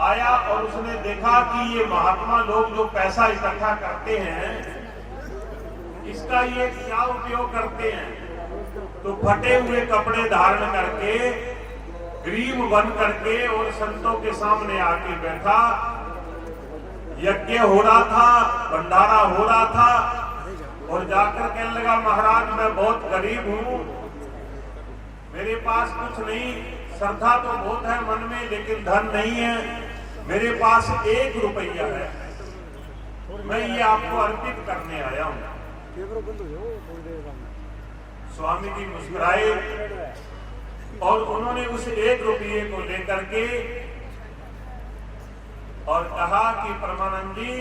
आया और उसने देखा कि ये महात्मा लोग जो पैसा इकट्ठा करते हैं इसका ये क्या उपयोग करते हैं। तो फटे हुए कपड़े धारण करके, गरीब बन करके और संतों के सामने आके बैठा। यज्ञ हो रहा था, भंडारा हो रहा था और जाकर कहने लगा, महाराज मैं बहुत गरीब हूं, मेरे पास कुछ नहीं, श्रद्धा तो बहुत है मन में लेकिन धन नहीं है। मेरे पास 1 रुपया है, मैं ये आपको अर्पित करने आया हूं। स्वामी जी मुस्कुराए और उन्होंने उस 1 रुपये को लेकर के और कहा कि परमानंद जी,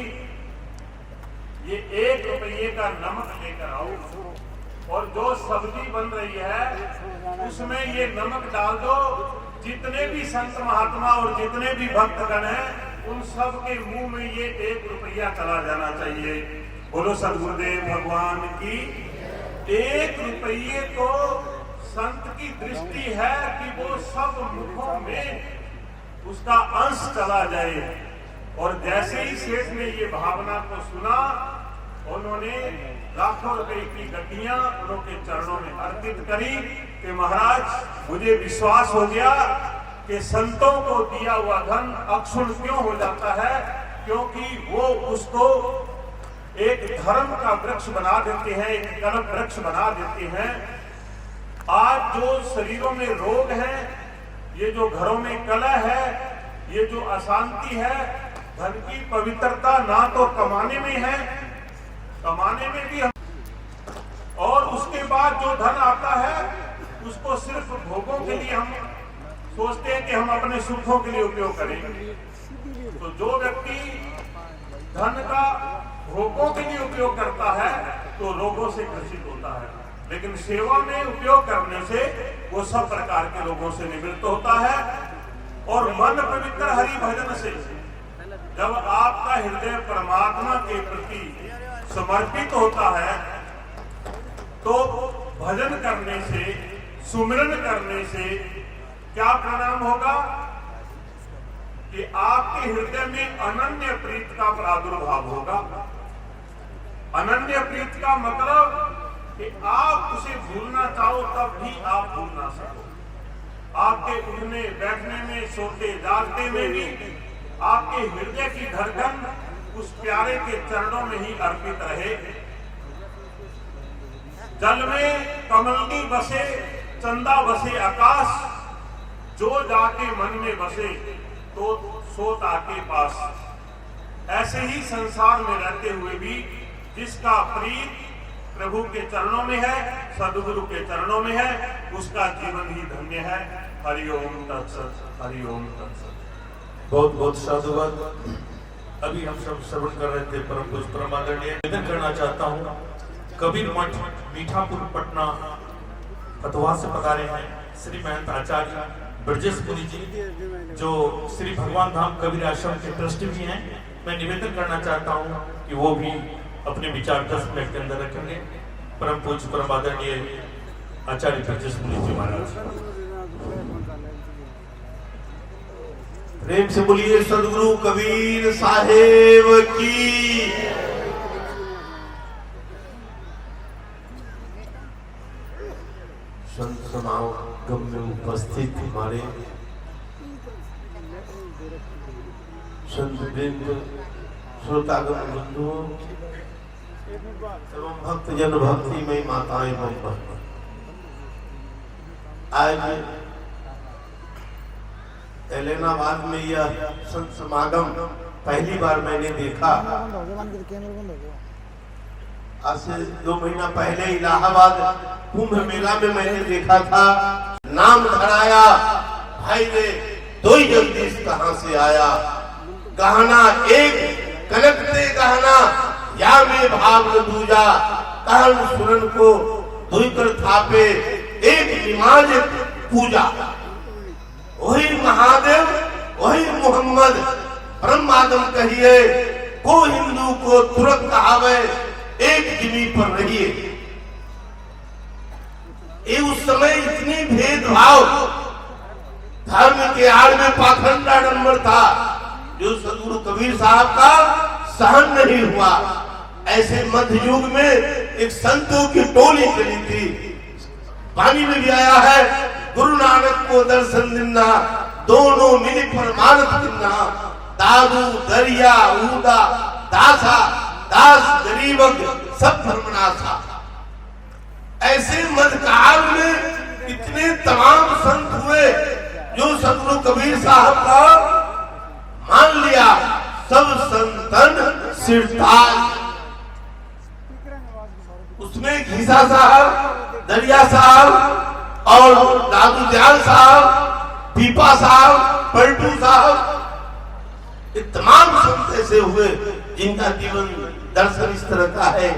ये 1 रुपये का नमक लेकर आओ और जो सब्जी बन रही है उसमें ये नमक डाल दो। जितने भी संत महात्मा और जितने भी भक्तगण हैं उन सब के मुंह में ये 1 रुपया चला जाना चाहिए। बोलो सद्गुरुदेव भगवान की। 1 रुपये को संत की दृष्टि है कि वो सब मुखों में उसका अंश चला जाए। और जैसे ही सेठ ने ये भावना को सुना, उन्होंने लाखों रुपए की गड्डियां उनके चरणों में अर्पित करी कि महाराज, मुझे विश्वास हो गया कि संतों को दिया हुआ धन अक्षुण क्यों हो जाता है, क्योंकि वो उसको एक धर्म का वृक्ष बना देते हैं, एक कल्प वृक्ष बना देते हैं। आज जो शरीरों में रोग है, ये जो घरों में कलह है, ये जो अशांति है, धन की पवित्रता ना तो कमाने में है, कमाने में भी हम, और उसके बाद जो धन आता है उसको सिर्फ भोगों के लिए हम सोचते हैं कि हम अपने सुखों के लिए उपयोग करेंगे। तो जो व्यक्ति धन का भोगों के लिए उपयोग करता है तो रोगों से ग्रसित होता है, लेकिन सेवा में उपयोग करने से वो सब प्रकार के रोगों से निवृत्त होता है। और मन पवित्र हरि भजन से, जब आपका हृदय परमात्मा के प्रति समर्पित होता है तो भजन करने से, सुमिरन करने से क्या परिणाम होगा कि आपके हृदय में अनन्य प्रीत का प्रादुर्भाव होगा। अनन्य प्रीत का मतलब कि आप उसे भूलना चाहो तब भी आप भूल ना सको। आपके उठने बैठने में, सोते जागते में भी आपके हृदय की धड़कन उस प्यारे के चरणों में ही अर्पित रहे। जल में कमलनी बसे, चंदा बसे आकाश, जो जाके मन में बसे तो सोत आके पास। ऐसे ही संसार में रहते हुए भी जिसका प्रीत प्रभु के चरणों में है, सद्गुरु के चरणों में है, उसका जीवन ही धन्य है। हरिओम तत्सत, हरिओम तत्सत। बहुत बहुत साधुवाद। अभी हम सब श्रवण कर रहे थे परम पूज्य परम आदरणीय। निवेदन करना चाहता हूँ, कबीर मठ मीठापुर पटना फतवा से पधारे हैं श्री महंत आचार्य ब्रजेश पुरी जी, जो श्री भगवान धाम कबीर आश्रम के ट्रस्टी भी हैं। मैं निवेदन करना चाहता हूँ कि वो भी अपने विचार 10 मिनट के अंदर रखेंगे। परम पूज्य परम आदरणीय आचार्य ब्रजेश पुरी जी महाराज। प्रेम से बोलिए सदगुरु कबीर साहेब की। संत समागम में उपस्थित हमारे संत वृंद, श्रोतागण बंधुओं एवं भक्त जन, भक्तिमय माताएं बहन, आज एलेनाबाद में यह संत समागम पहली बार मैंने देखा। आज से 2 महीना पहले इलाहाबाद कुंभ मेला में मैंने देखा था। नाम धराया, भाई रे 2 ही जगदीश कहां से आया। गहना एक कनक दे गहना, या में भाव न दूजा। कहन सुरन को धुई कर थापे, एक निमाज पूजा। वही महादेव, वही मोहम्मद, परम आदम कहिए। को हिंदू को तुरंत कहावे, एक जिमी पर रहिए। ये उस समय इतनी भेदभाव, धर्म के आड़ में पाखंडा नंबर था, जो सदगुरु कबीर साहब का सहन नहीं हुआ। ऐसे मध्य युग में एक संतों की टोली चली थी। पानी में भी आया है, गुरु नानक को दर्शन देना, दोनों मिली परमानंद करना। दारू दरिया उदा दासा, दास गरीबक सब धर्मनाथा। ऐसे मध्यकाल में इतने तमाम संत हुए जो सदगुरु कबीर साहब का मान सिर ताज, उसमें घीसा साहब, दरिया साहब और दादू दयाल साहब, पीपा साहब, पलटू साहब, ये तमाम संत ऐसे हुए जिनका जीवन दर्शन इस तरह का है।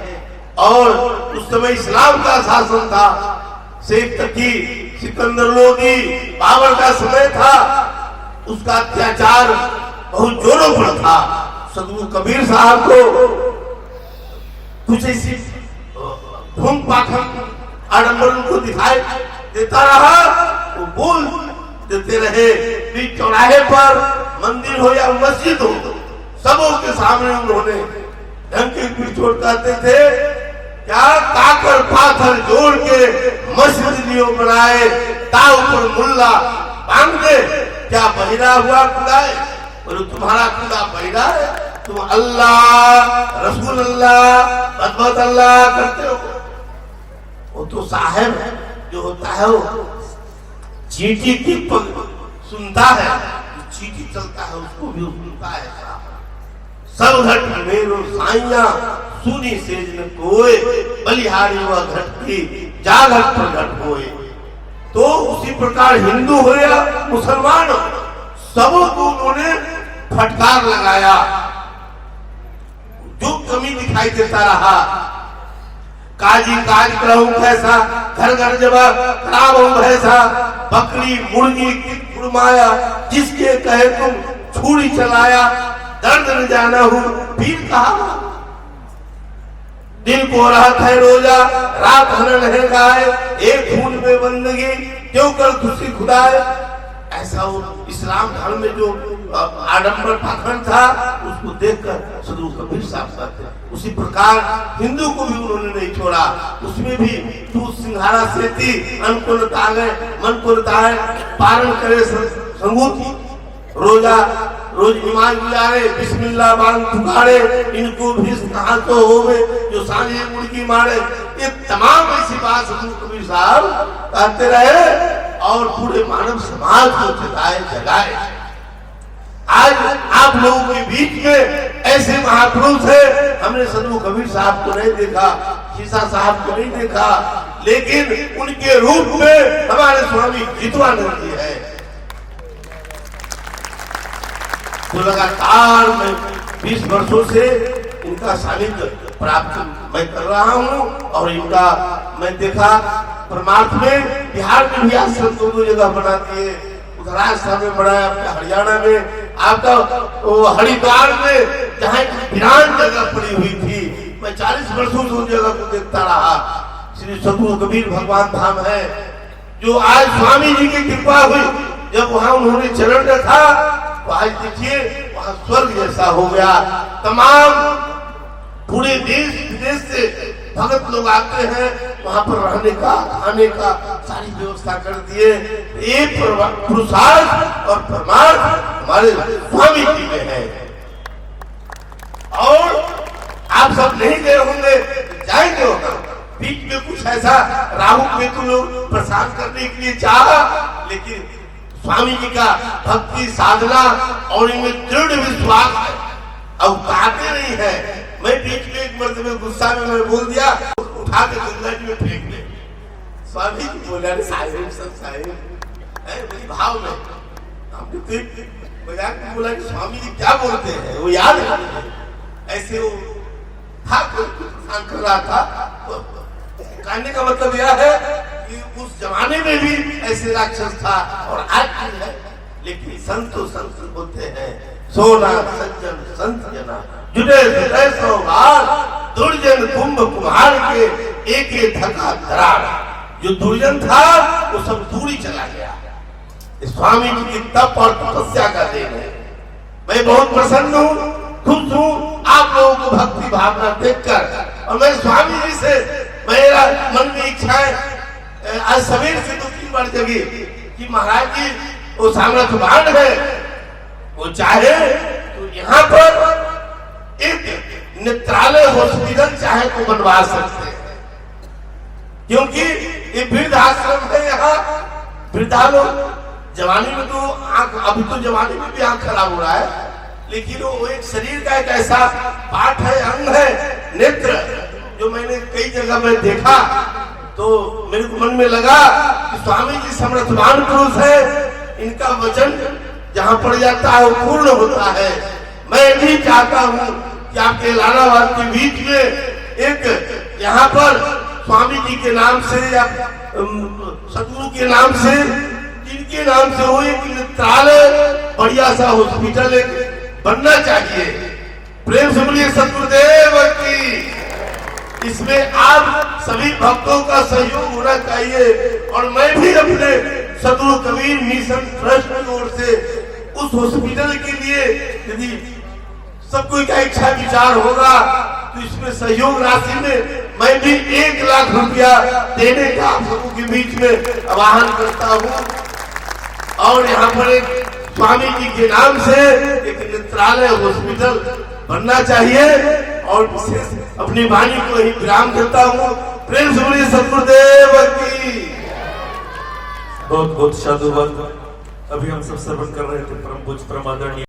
और उस समय इस्लाम का शासन था, शेख तकी, सिकंदर लोदी, बाबर का समय था, उसका अत्याचार बहुत जोरों पर था। सदगुरु कबीर साहब को कुछ ऐसी धूम पाखंड आडंबर उनको दिखाई देता रहा, वो बोल देते रहे। बीच चौराहे पर मंदिर हो या मस्जिद हो, सबों के सामने उन्होंने ढंग के पिछोड़ करते थे, क्या काकर पाथर जोड़ के मस्जिद लियो बनाए, ताऊ पर मुल्ला बांध दे, क्या बहिरा हुआ खुदा है? बोलो तुम्हारा खुदा बहिरा है? तुम अल्लाह रसूल अल्लाह बदबद अल्लाह करते हो। वो तो साहब है, जो होता है वो चींटी की सुनता है, चींटी चलता है उसको भी सुनता है। सब घट मेरो साइया सुनी सेज न कोय, बलिहारी व घट की जागत प्रगट होए। तो उसी प्रकार हिंदू हो या मुसलमान हो, सबको उन्होंने फटकार लगाया। जो कमी दिखाई देता रहा, काजी काज करहूं कैसा, घर घर जवाब कराऊं भैसा, बकरी मुर्गी फुरमाया, जिसके कहे तुम छुरी चलाया, दर्द न जाना हूं पीर कहा। दिन को रात है रोजा, रात हनन है गाय, एक खून में बंदगी क्यों कर खुशी खुदाए। ऐसा वो इस्लाम धर्म में जो आडंबर पाखंड था, उसको देखकर सदगुरु कबीर साहब कहते हैं। उसी प्रकार हिंदू को भी उन्होंने नहीं छोड़ा, उसमें भी तू सिंघारा सेती अन को तागे मन को तागे, पारण करे संगूती, रोजा रोज नमाज गुजारे, बिस्मिल्लाह बांग पुकारे, इनको भी कहा तो होवे जो सांझे मुर्गी मारे। ये तमाम ऐसी बात सदगुरु कबीर साहब कहते रहे और पूरे मानव समाज को जगाए जगाए। आज आप लोगों के बीच में ऐसे महापुरुष है, हमने सदगुरु कबीर साहब को नहीं देखा, शीशा साहब को नहीं देखा, लेकिन उनके रूप में हमारे स्वामी जितवानंद जी है। तो लगातार मैं 20 वर्षों से इनका सानिध्य प्राप्त मैं कर रहा हूँ और इनका मैं देखा परमार्थ में बिहार में भी आश्रम दोनों जगह बना दिए, उधर राजस्थान में बनाया, आपका हरियाणा में, आपका हरिद्वार में जहाँ वीरान जगह पड़ी हुई थी, मैं 40 वर्षों से उस जगह को देखता रहा। श्री सदगुरु कबीर भगवान धाम है, जो आज स्वामी जी की कृपा हुई, जब वहाँ उन्होंने चरण रखा तो आज देखिए वहाँ स्वर्ग जैसा हो गया। तमाम पूरे देश विदेश से भगत लोग आते हैं, वहाँ पर रहने का खाने का सारी व्यवस्था कर दिए। ये पुरुषार्थ और परमार्थ हमारे स्वामी जी में है। और आप सब नहीं गए होंगे, जाएंगे होगा, बीच में कुछ ऐसा राहु केतु लोग प्रसाद करने के लिए चाहा, लेकिन स्वामी जी का भक्ति साधना और इनमें दृढ़ विश्वास है, अब कहते नहीं है। मैं बीच में एक मर्तबे गुस्सा में मैं बोल दिया, उठा के गंगा जी में फेंक दे। स्वामी जी बोला साहिब सब साहिब मेरी भाव में हमने तो मजाक में बोला कि स्वामी जी क्या बोलते हैं, वो याद है ऐसे वो था कर रहा था। कहने का मतलब यह है कि उस जमाने में भी ऐसे राक्षस था और आज भी है, लेकिन संतो संत बोलते हैं सोना सज्जन संत जना जुड़े हृदय सौभार, दुर्जन कुंभ कुम्हार के एक धक्का धरार। जो दुर्जन था वो सब दूरी चला गया। स्वामी जी की तप और तपस्या का देन है। मैं बहुत प्रसन्न हूँ, खुश हूँ आप लोगों को भक्ति भावना देखकर। और मैं स्वामी जी से मेरा मन में इच्छा है, आज सवेर से 2-3 बार जगी कि महाराज जी वो साम्राज्यवान है, वो चाहे तो यहाँ पर एक नेत्रालय हॉस्पिटल चाहे तो बनवा सकते हैं, क्योंकि ये वृद्ध आश्रम है। यहाँ वृद्धा लोग जवानी में तो आंख, अभी तो जवानी में भी आंख खराब हो रहा है, लेकिन वो एक शरीर का एक ऐसा पार्ट है, अंग है, नेत्र, जो मैंने कई जगह में देखा तो मेरे को मन में लगा कि स्वामी जी समर्थवान पुरुष है, इनका वचन जहाँ पड़ जाता है वो पूर्ण होता है। मैं भी चाहता हूँ कि आपके लालावाद के बीच में एक यहाँ पर स्वामी जी के नाम से या सतगुरु के नाम से, जिनके नाम से हो, एक नेत्रालय बढ़िया सा हॉस्पिटल एक बनना चाहिए। प्रेम से बोलिए सतगुरुदेव की। इसमें आप सभी भक्तों का सहयोग होना चाहिए और मैं भी अपने सतगुरु कबीर मिशन ट्रस्ट की ओर से उस हॉस्पिटल के लिए यदि सब कोई का इच्छा विचार होगा तो इसमें सहयोग राशि में मैं भी 1 लाख रुपया देने का आप सबों के बीच में आह्वान करता हूँ। और यहाँ पर एक स्वामी जी के नाम से एक नेत्रालय हॉस्पिटल बनना चाहिए और विशेष अपनी वाणी को ही विराम देता हूँ। प्रेम से बोलिए सतगुरुदेव की। बहुत बहुत साधुवाद। अभी हम सब श्रवण कर रहे थे परम पूज्य परम आदरणीय